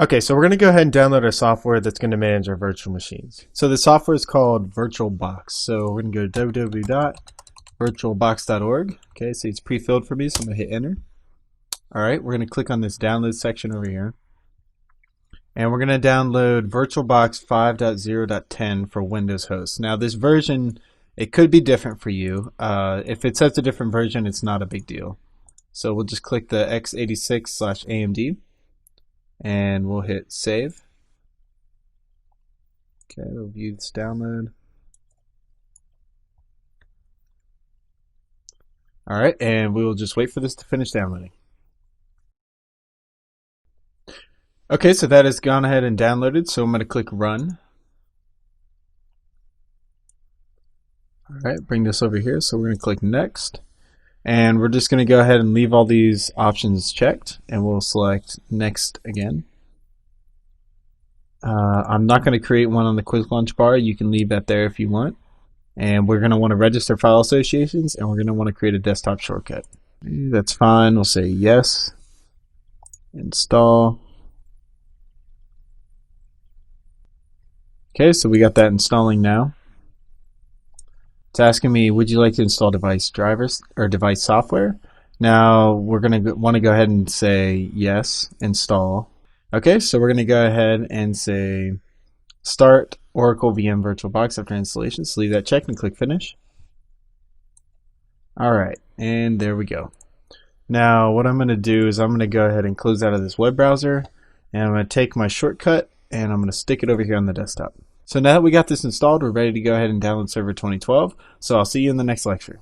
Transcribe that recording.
Okay, so we're going to go ahead and download our software that's going to manage our virtual machines. So the software is called VirtualBox. So we're going to go to www.virtualbox.org. Okay, so it's pre-filled for me, so I'm going to hit enter. All right, we're going to click on this download section over here. And we're going to download VirtualBox 5.0.10 for Windows host. Now this version, it could be different for you. If it says a different version, it's not a big deal. So we'll just click the x86/AMD. And we'll hit save. Okay, we'll view this download. All right, and we will just wait for this to finish downloading. Okay, so that has gone ahead and downloaded, so I'm going to click run. All right, bring this over here, so we're going to click next. And we're just going to go ahead and leave all these options checked, and we'll select next again. I'm not going to create one on the quick launch bar. You can leave that there if you want. And we're going to want to register file associations, and we're going to want to create a desktop shortcut. That's fine. We'll say yes. Install. Okay, so we got that installing now. It's asking me, would you like to install device drivers or device software? Now we're going to want to go ahead and say yes, install. Okay, so we're going to go ahead and say start Oracle VM VirtualBox after installation. So leave that checked and click finish. All right, and there we go. Now what I'm going to do is I'm going to go ahead and close out of this web browser, and I'm going to take my shortcut and I'm going to stick it over here on the desktop. So now that we got this installed, we're ready to go ahead and download Server 2012. So I'll see you in the next lecture.